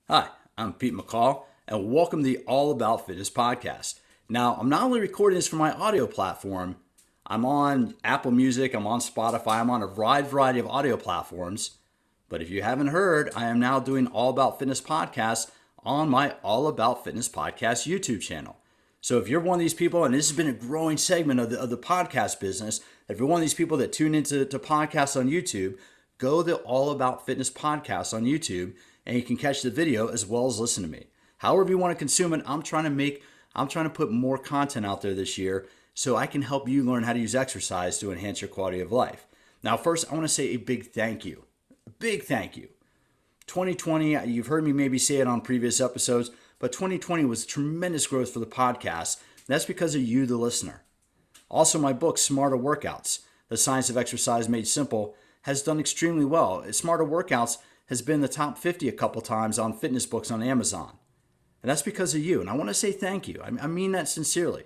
Hi, I'm Pete McCall, and welcome to the All About Fitness podcast. Now, I'm not only recording this for my audio platform, I'm on Apple Music, I'm on Spotify, I'm on a wide variety of audio platforms. But if you haven't heard, I am now doing All About Fitness podcasts on my All About Fitness podcast YouTube channel. So if you're one of these people, and this has been a growing segment of the podcast business, if you're one of these people that tune into podcasts on YouTube, go to All About Fitness podcast on YouTube, and you can catch the video as well as listen to me. However you want to consume it, I'm trying to put more content out there this year so I can help you learn how to use exercise to enhance your quality of life. Now, first, I want to say a big thank you. A big thank you. 2020, you've heard me maybe say it on previous episodes, but 2020 was tremendous growth for the podcast. That's because of you, the listener. Also, my book, Smarter Workouts, The Science of Exercise Made Simple, has done extremely well. Smarter Workouts has been in the top 50 a couple times on fitness books on Amazon. And that's because of you. And I want to say thank you. I mean that sincerely.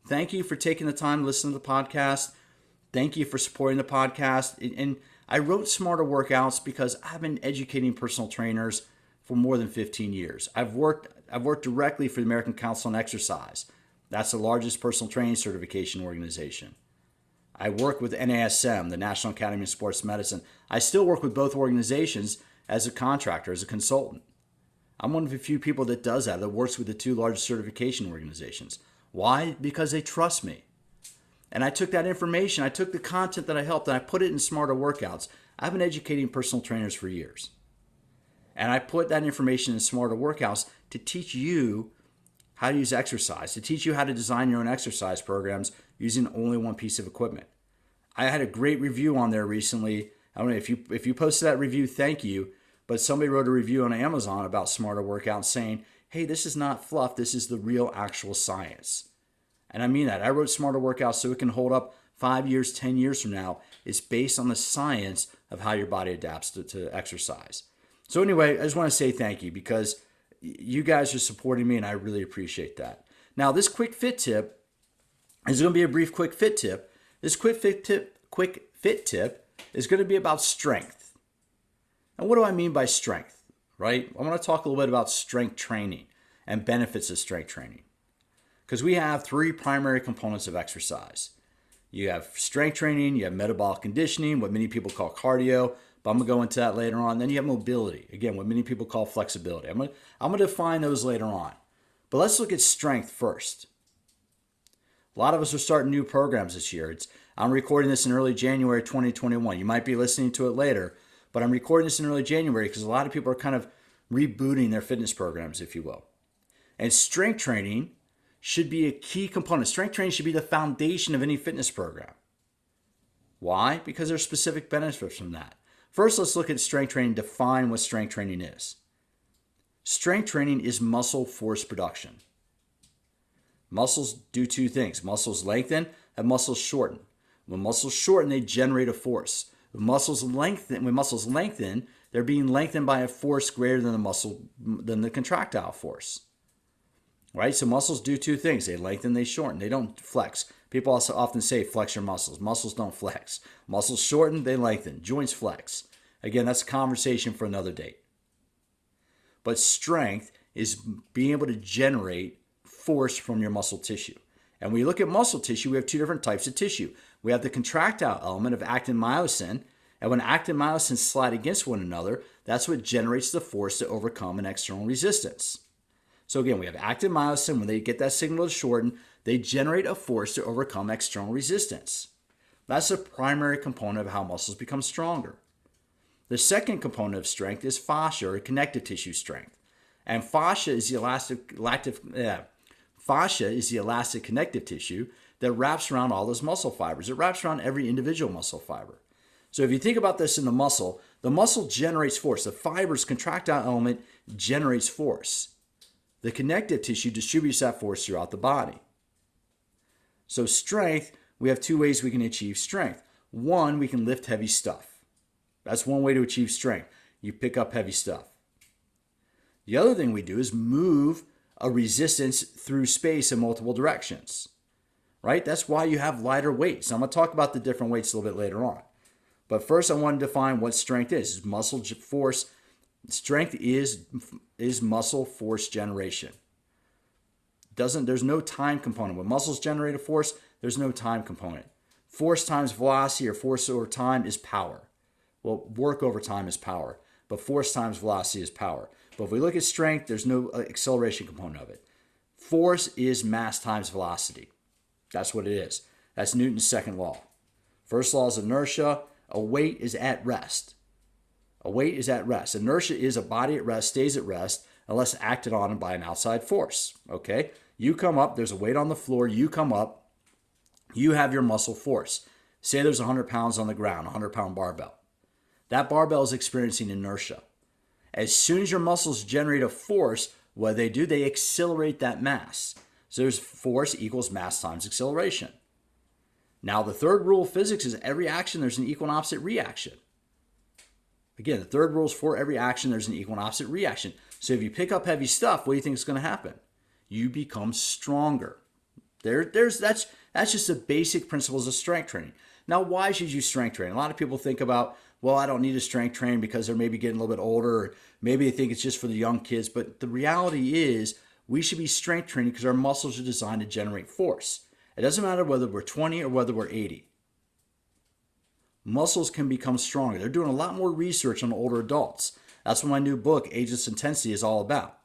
Thank you for taking the time to listen to the podcast. Thank you for supporting the podcast. And I wrote Smarter Workouts because I've been educating personal trainers for more than 15 years. I've worked directly for the American Council on Exercise. That's the largest personal training certification organization. I work with NASM, the National Academy of Sports Medicine. I still work with both organizations as a contractor, as a consultant. I'm one of the few people that does that works with the two largest certification organizations. Why? Because they trust me. And I took that information, I took the content that I helped, and I put it in Smarter Workouts. I've been educating personal trainers for years. And I put that information in Smarter Workouts to teach you how to use exercise, to teach you how to design your own exercise programs using only one piece of equipment. I had a great review on there recently. I don't know if you posted that review, thank you. But somebody wrote a review on Amazon about Smarter Workouts saying, hey, this is not fluff, this is the real actual science. And I mean that. I wrote Smarter Workouts so it can hold up 5 years, 10 years from now. It's based on the science of how your body adapts to exercise. So anyway, I just want to say thank you because you guys are supporting me and I really appreciate that. Now, this quick fit tip is going to be a brief quick fit tip. This quick fit tip is going to be about strength. And what do I mean by strength, right? I want to talk a little bit about strength training and benefits of strength training. Because we have three primary components of exercise. You have strength training, you have metabolic conditioning, what many people call cardio, but I'm going to go into that later on. Then you have mobility, again, what many people call flexibility. I'm going to define those later on. But let's look at strength first. A lot of us are starting new programs this year. I'm recording this in early January 2021. You might be listening to it later, but I'm recording this in early January because a lot of people are kind of rebooting their fitness programs, if you will. And strength training should be a key component. Strength training should be the foundation of any fitness program. Why? Because there's specific benefits from that. First, let's look at strength training, define what strength training is. Strength training is muscle force production. Muscles do two things. Muscles lengthen and muscles shorten. When muscles shorten, they generate a force. When muscles lengthen, they're being lengthened by a force greater than the contractile force. Right? So muscles do two things. They lengthen, they shorten. They don't flex. People also often say flex your muscles. Muscles don't flex. Muscles shorten, they lengthen. Joints flex. Again, that's a conversation for another date. But strength is being able to generate force from your muscle tissue. And when you look at muscle tissue, we have two different types of tissue. We have the contractile element of actin myosin, and when actin myosin slide against one another, that's what generates the force to overcome an external resistance. So again, we have actin myosin. When they get that signal to shorten, they generate a force to overcome external resistance. That's the primary component of how muscles become stronger. The second component of strength is fascia, or connective tissue strength. And fascia is the elastic connective tissue that wraps around all those muscle fibers. It wraps around every individual muscle fiber. So if you think about this in the muscle generates force. The fiber's contractile element generates force. The connective tissue distributes that force throughout the body. So strength, we have two ways we can achieve strength. One, we can lift heavy stuff. That's one way to achieve strength. You pick up heavy stuff. The other thing we do is move a resistance through space in multiple directions. Right? That's why you have lighter weights. I'm going to talk about the different weights a little bit later on. But first, I want to define what strength is. It's muscle force Strength is muscle force generation. There's no time component. When muscles generate a force, there's no time component. Force times velocity or force over time is power. Well, work over time is power, but force times velocity is power. But if we look at strength, there's no acceleration component of it. Force is mass times velocity. That's what it is. That's Newton's second law. First law is inertia. A weight is at rest. A weight is at rest. Inertia is a body at rest, stays at rest, unless acted on by an outside force. Okay? You come up, there's a weight on the floor, you come up, you have your muscle force. Say there's 100 pounds on the ground, a 100-pound barbell. That barbell is experiencing inertia. As soon as your muscles generate a force, what do? They accelerate that mass. So there's force equals mass times acceleration. Now, the third rule of physics is every action, there's an equal and opposite reaction. Again, the third rule is for every action, there's an equal and opposite reaction. So if you pick up heavy stuff, what do you think is going to happen? You become stronger. That's just the basic principles of strength training. Now, why should you strength train? A lot of people think about, well, I don't need to strength train because they're maybe getting a little bit older, or maybe they think it's just for the young kids. But the reality is we should be strength training because our muscles are designed to generate force. It doesn't matter whether we're 20 or whether we're 80. Muscles can become stronger. They're doing a lot more research on older adults. That's what my new book, Ageless Intensity, is all about.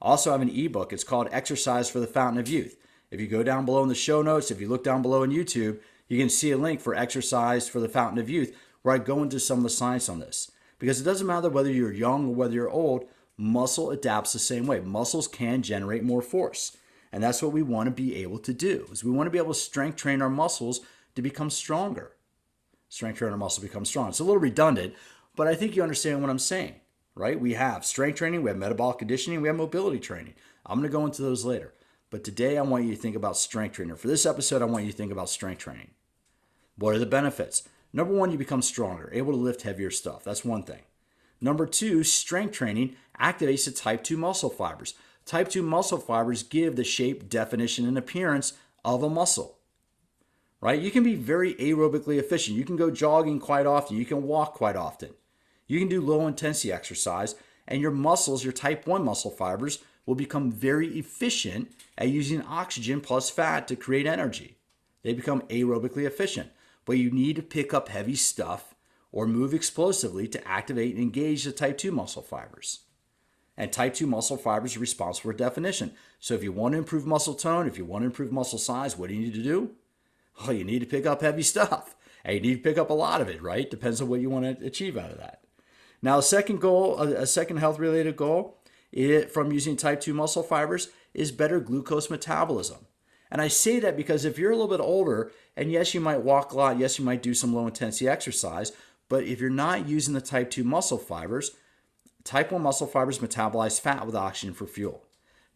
I also have an ebook. It's called Exercise for the Fountain of Youth. If you go down below in the show notes, if you look down below in YouTube, you can see a link for Exercise for the Fountain of Youth, where I go into some of the science on this. Because it doesn't matter whether you're young or whether you're old, muscle adapts the same way. Muscles can generate more force. And that's what we want to be able to do, is we want to be able to strength train our muscles to become stronger. Strength train our muscle to become strong. It's a little redundant, but I think you understand what I'm saying, right? We have strength training, we have metabolic conditioning, we have mobility training. I'm going to go into those later. But today I want you to think about strength training. For this episode, I want you to think about strength training. What are the benefits? Number one, you become stronger, able to lift heavier stuff. That's one thing. Number two, strength training activates the type 2 muscle fibers. Type 2 muscle fibers give the shape, definition, and appearance of a muscle. Right? You can be very aerobically efficient. You can go jogging quite often. You can walk quite often. You can do low intensity exercise, and your muscles, your type 1 muscle fibers, will become very efficient at using oxygen plus fat to create energy. They become aerobically efficient. But you need to pick up heavy stuff or move explosively to activate and engage the type 2 muscle fibers. And type 2 muscle fibers are responsible for definition. So if you want to improve muscle tone, if you want to improve muscle size, what do you need to do? Oh, you need to pick up heavy stuff. And you need to pick up a lot of it, right? Depends on what you want to achieve out of that. Now, a second goal, a second health-related goal from using type 2 muscle fibers is better glucose metabolism. And I say that because if you're a little bit older, and yes, you might walk a lot, yes, you might do some low-intensity exercise, but if you're not using the type 2 muscle fibers, type 1 muscle fibers metabolize fat with oxygen for fuel.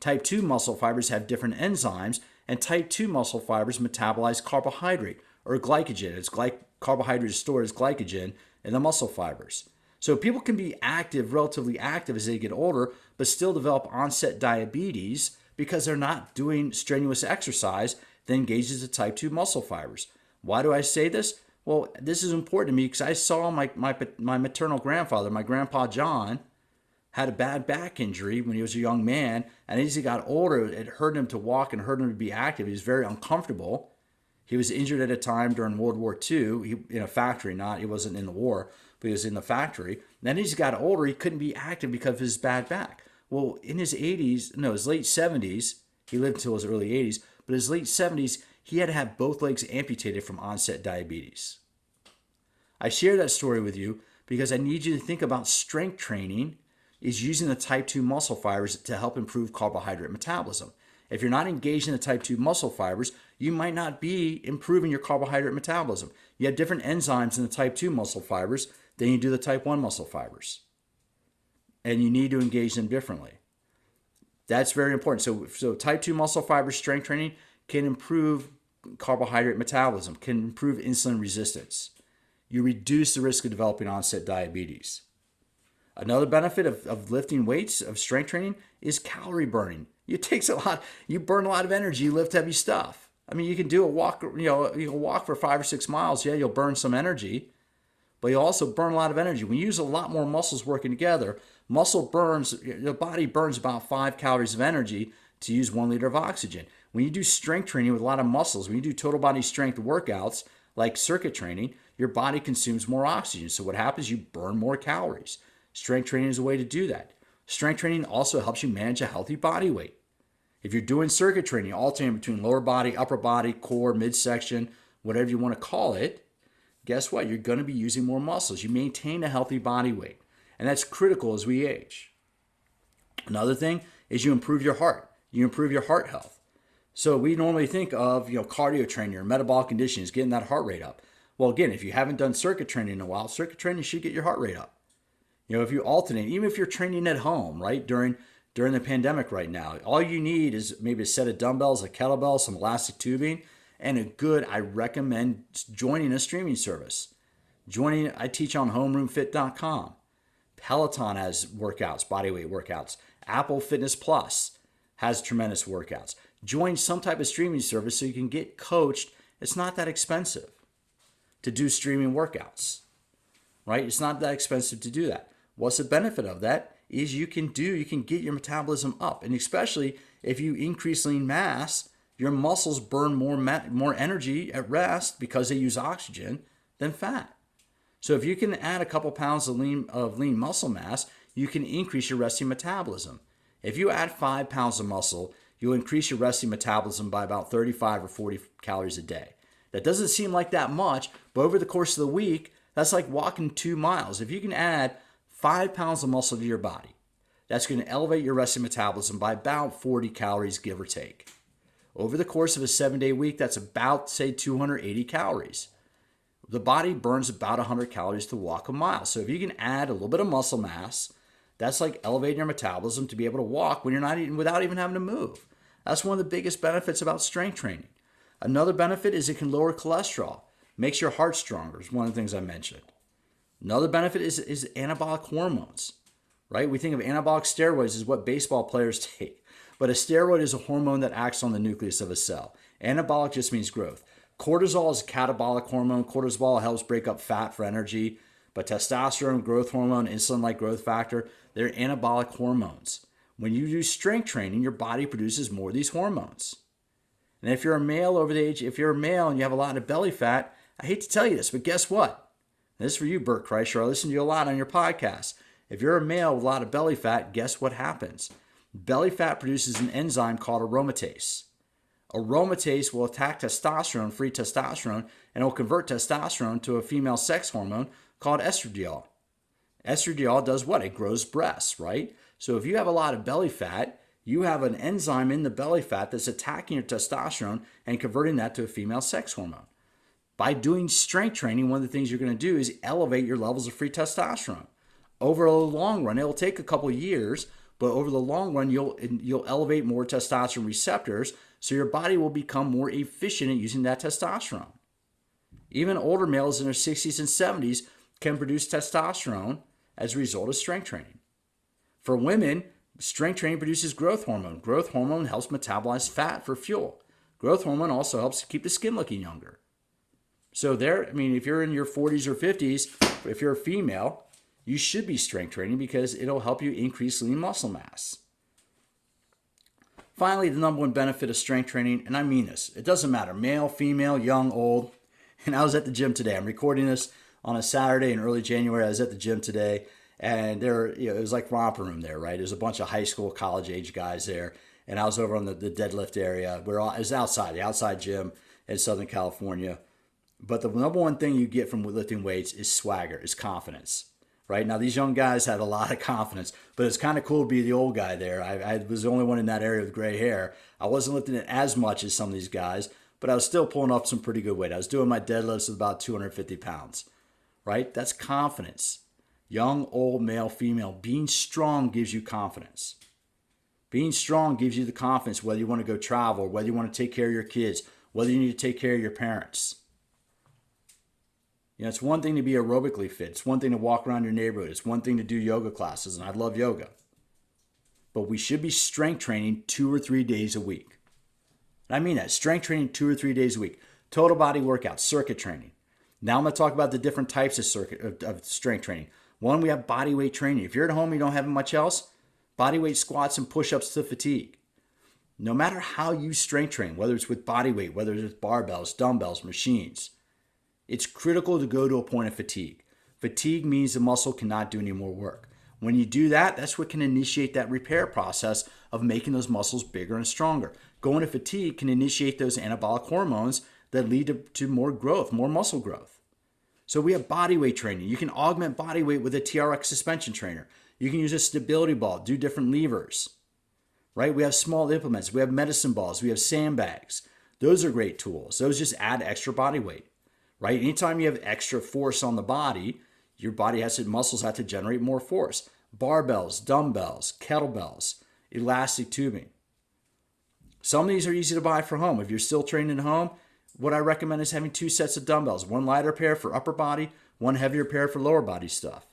Type 2 muscle fibers have different enzymes, and type 2 muscle fibers metabolize carbohydrate or glycogen. Carbohydrate is stored as glycogen in the muscle fibers. So people can be active, relatively active as they get older, but still develop onset diabetes because they're not doing strenuous exercise that engages the type 2 muscle fibers. Why do I say this? Well, this is important to me because I saw my maternal grandfather, my grandpa John, had a bad back injury when he was a young man, and as he got older, it hurt him to walk and hurt him to be active. He was very uncomfortable. He was injured at a time during World War II in a factory. He wasn't in the war, but he was in the factory. And then as he got older, he couldn't be active because of his bad back. Well, in his his late 70s, he lived until his early 80s, but his late 70s, he had to have both legs amputated from onset diabetes. I share that story with you because I need you to think about strength training is using the type 2 muscle fibers to help improve carbohydrate metabolism. If you're not engaged in the type 2 muscle fibers, you might not be improving your carbohydrate metabolism. You have different enzymes in the type 2 muscle fibers than you do the type 1 muscle fibers. And you need to engage them differently. That's very important. So type 2 muscle fiber strength training can improve carbohydrate metabolism, can improve insulin resistance. You reduce the risk of developing onset diabetes. Another benefit of lifting weights, of strength training, is calorie burning. You burn a lot of energy, you lift heavy stuff. I mean, you can do a walk, you can walk for 5 or 6 miles, yeah, you'll burn some energy. but you also burn a lot of energy. When you use a lot more muscles working together, the body burns about 5 calories of energy to use 1 liter of oxygen. When you do strength training with a lot of muscles, when you do total body strength workouts like circuit training, your body consumes more oxygen. So what happens? You burn more calories. Strength training is a way to do that. Strength training also helps you manage a healthy body weight. If you're doing circuit training, alternating between lower body, upper body, core, midsection, whatever you want to call it, guess what? You're going to be using more muscles. You maintain a healthy body weight. And that's critical as we age. Another thing is you improve your heart. You improve your heart health. So we normally think of, cardio training or metabolic conditioning is getting that heart rate up. Well, again, if you haven't done circuit training in a while, circuit training should get your heart rate up. If you alternate, even if you're training at home, right, during the pandemic right now, all you need is maybe a set of dumbbells, a kettlebell, some elastic tubing, and I recommend joining a streaming service. I teach on homeroomfit.com. Peloton has workouts, bodyweight workouts. Apple Fitness Plus has tremendous workouts. Join some type of streaming service so you can get coached. It's not that expensive to do streaming workouts, right? It's not that expensive to do that. What's the benefit of that is you can get your metabolism up. And especially if you increase lean mass, your muscles burn more energy at rest because they use oxygen than fat. So if you can add a couple pounds of lean muscle mass, you can increase your resting metabolism. If you add 5 pounds of muscle, you'll increase your resting metabolism by about 35 or 40 calories a day. That doesn't seem like that much, but over the course of the week, that's like walking 2 miles. If you can add 5 pounds of muscle to your body, that's going to elevate your resting metabolism by about 40 calories, give or take. Over the course of a 7-day week, that's about, say, 280 calories. The body burns about 100 calories to walk a mile. So if you can add a little bit of muscle mass, that's like elevating your metabolism to be able to walk when you're not eating without even having to move. That's one of the biggest benefits about strength training. Another benefit is it can lower cholesterol, makes your heart stronger, is one of the things I mentioned. Another benefit is anabolic hormones, right? We think of anabolic steroids as what baseball players take, but a steroid is a hormone that acts on the nucleus of a cell. Anabolic just means growth. Cortisol is a catabolic hormone. Cortisol helps break up fat for energy, but testosterone, growth hormone, insulin-like growth factor, they're anabolic hormones. When you do strength training, your body produces more of these hormones. And if you're a male and you have a lot of belly fat, I hate to tell you this, but guess what? And this is for you, Bert Kreischer. I listen to you a lot on your podcast. If you're a male with a lot of belly fat, guess what happens? Belly fat produces an enzyme called aromatase. Aromatase will attack testosterone, free testosterone, and it will convert testosterone to a female sex hormone called estradiol. Estradiol does what? It grows breasts, right? So if you have a lot of belly fat, you have an enzyme in the belly fat that's attacking your testosterone and converting that to a female sex hormone. By doing strength training, one of the things you're going to do is elevate your levels of free testosterone. Over the long run, it'll take a couple of years, but over the long run, you'll elevate more testosterone receptors, so your body will become more efficient at using that testosterone. Even older males in their 60s and 70s can produce testosterone as a result of strength training. For women, strength training produces growth hormone. Growth hormone helps metabolize fat for fuel. Growth hormone also helps keep the skin looking younger. So if you're in your 40s or 50s, if you're a female, you should be strength training because it'll help you increase lean muscle mass. Finally, the number one benefit of strength training, and I mean this, it doesn't matter, male, female, young, old. And I was at the gym today. I'm recording this on a Saturday in early January. I was at the gym today, and it was like romper room there, right? There's a bunch of high school, college age guys there, and I was over on the deadlift area. It was outside, the outside gym in Southern California. But the number one thing you get from lifting weights is swagger, is confidence. Right now, these young guys had a lot of confidence, but it's kind of cool to be the old guy there. I was the only one in that area with gray hair. I wasn't lifting it as much as some of these guys, but I was still pulling up some pretty good weight. I was doing my deadlifts with about 250 pounds, right? That's confidence. Young, old, male, female. Being strong gives you confidence. Being strong gives you the confidence whether you want to go travel, whether you want to take care of your kids, whether you need to take care of your parents. It's one thing to be aerobically fit. It's one thing to walk around your neighborhood. It's one thing to do yoga classes, and I love yoga. But we should be strength training 2 or 3 days a week. And I mean that, strength training 2 or 3 days a week. Total body workout, circuit training. Now I'm going to talk about the different types of strength training. One, we have body weight training. If you're at home and you don't have much else, body weight squats and push-ups to fatigue. No matter how you strength train, whether it's with body weight, whether it's with barbells, dumbbells, machines, it's critical to go to a point of fatigue. Fatigue means the muscle cannot do any more work. When you do that, that's what can initiate that repair process of making those muscles bigger and stronger. Going to fatigue can initiate those anabolic hormones that lead to more growth, more muscle growth. So we have body weight training. You can augment body weight with a TRX suspension trainer. You can use a stability ball, do different levers, right? We have small implements. We have medicine balls. We have sandbags. Those are great tools. Those just add extra body weight, right? Anytime you have extra force on the body, your muscles have to generate more force. Barbells, dumbbells, kettlebells, elastic tubing. Some of these are easy to buy for home. If you're still training at home, what I recommend is having 2 sets of dumbbells, one lighter pair for upper body, one heavier pair for lower body stuff.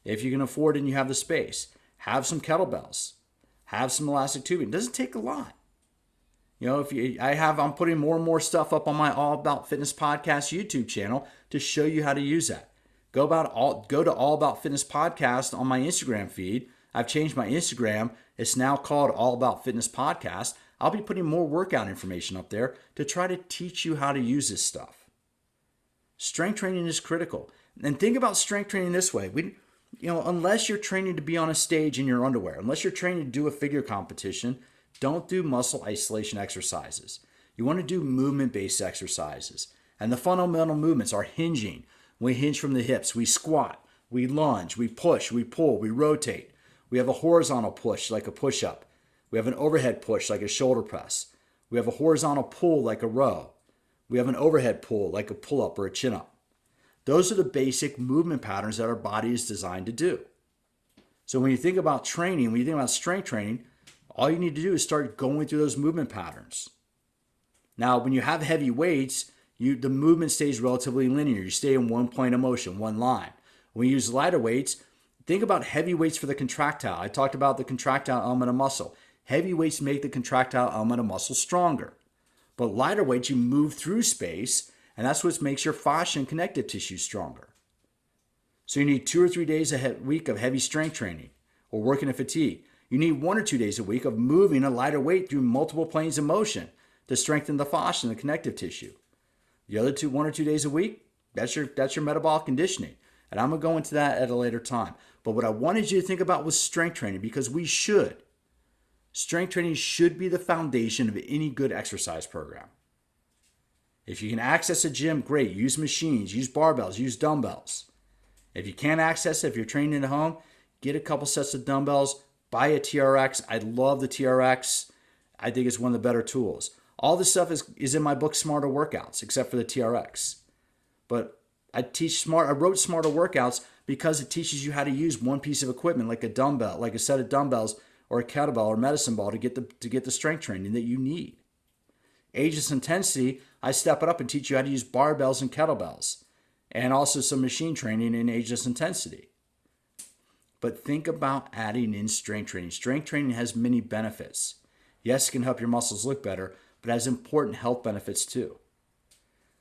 If you can afford it and you have the space, have some kettlebells, have some elastic tubing. It doesn't take a lot. You know, I'm putting more and more stuff up on my All About Fitness Podcast YouTube channel to show you how to use that. Go to All About Fitness Podcast on my Instagram feed. I've changed my Instagram. It's now called All About Fitness Podcast. I'll be putting more workout information up there to try to teach you how to use this stuff. Strength training is critical. And think about strength training this way. Unless you're training to be on a stage in your underwear, unless you're training to do a figure competition, don't do muscle isolation exercises. You want to do movement-based exercises. And the fundamental movements are hinging. We hinge from the hips. We squat. We lunge. We push. We pull. We rotate. We have a horizontal push like a push-up. We have an overhead push like a shoulder press. We have a horizontal pull like a row. We have an overhead pull like a pull-up or a chin-up. Those are the basic movement patterns that our body is designed to do. So when you think about training, when you think about strength training, all you need to do is start going through those movement patterns. Now, when you have heavy weights, the movement stays relatively linear. You stay in one plane of motion, one line. When you use lighter weights, think about heavy weights for the contractile. I talked about the contractile element of muscle. Heavy weights make the contractile element of muscle stronger. But lighter weights, you move through space, and that's what makes your fascia and connective tissue stronger. So you need 2 or 3 days a week of heavy strength training or working at fatigue. You need 1 or 2 days a week of moving a lighter weight through multiple planes of motion to strengthen the fascia and the connective tissue. The other 1 or 2 days a week, that's your metabolic conditioning. And I'm going to go into that at a later time. But what I wanted you to think about was strength training, because we should. Strength training should be the foundation of any good exercise program. If you can access a gym, great. Use machines, use barbells, use dumbbells. If you can't access it, if you're training at home, get a couple sets of dumbbells, buy a TRX. I love the TRX. I think it's one of the better tools. All this stuff is in my book, Smarter Workouts, except for the TRX. But I wrote Smarter Workouts because it teaches you how to use one piece of equipment, like a dumbbell, like a set of dumbbells, or a kettlebell or medicine ball to get the strength training that you need. Ageless Intensity, I step it up and teach you how to use barbells and kettlebells, and also some machine training in Ageless Intensity. But think about adding in strength training. Strength training has many benefits. Yes, it can help your muscles look better, but it has important health benefits too.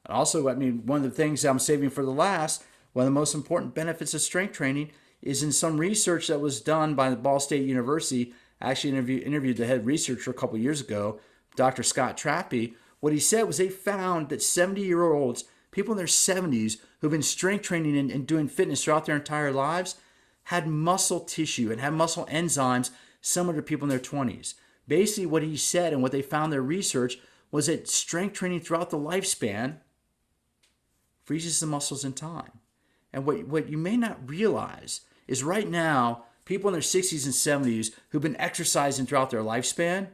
And also, one of the things that I'm saving for the last, one of the most important benefits of strength training is in some research that was done by Ball State University. I actually interviewed the head researcher a couple years ago, Dr. Scott Trappy. What he said was they found that 70-year-olds, people in their 70s who've been strength training and doing fitness throughout their entire lives, had muscle tissue and had muscle enzymes similar to people in their 20s. Basically, what he said and what they found in their research was that strength training throughout the lifespan freezes the muscles in time. And what you may not realize is right now, people in their 60s and 70s who've been exercising throughout their lifespan,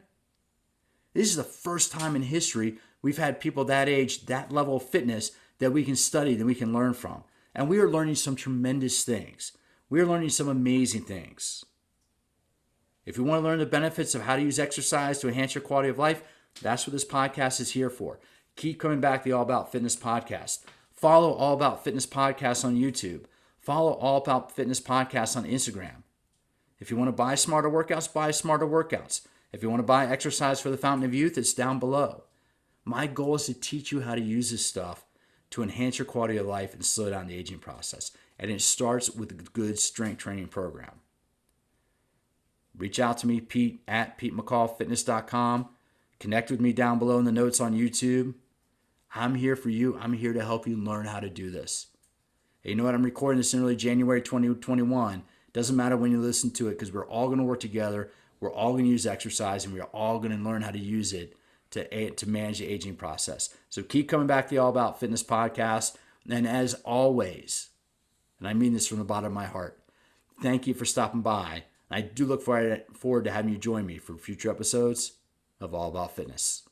this is the first time in history we've had people that age, that level of fitness that we can study, that we can learn from. And we are learning some tremendous things. We are learning some amazing things. If you want to learn the benefits of how to use exercise to enhance your quality of life, that's what this podcast is here for. Keep coming back to the All About Fitness podcast. Follow All About Fitness podcast on YouTube. Follow All About Fitness podcast on Instagram. If you want to buy Smarter Workouts, buy Smarter Workouts. If you want to buy Exercise for the Fountain of Youth, it's down below. My goal is to teach you how to use this stuff to enhance your quality of life and slow down the aging process. And it starts with a good strength training program. Reach out to me, Pete, at PeteMcCallFitness.com. Connect with me down below in the notes on YouTube. I'm here for you. I'm here to help you learn how to do this. Hey, you know what? I'm recording this in early January 2021. Doesn't matter when you listen to it because we're all going to work together. We're all going to use exercise and we're all going to learn how to use it to manage the aging process. So keep coming back to the All About Fitness podcast. And as always, and I mean this from the bottom of my heart, thank you for stopping by. I do look forward to having you join me for future episodes of All About Fitness.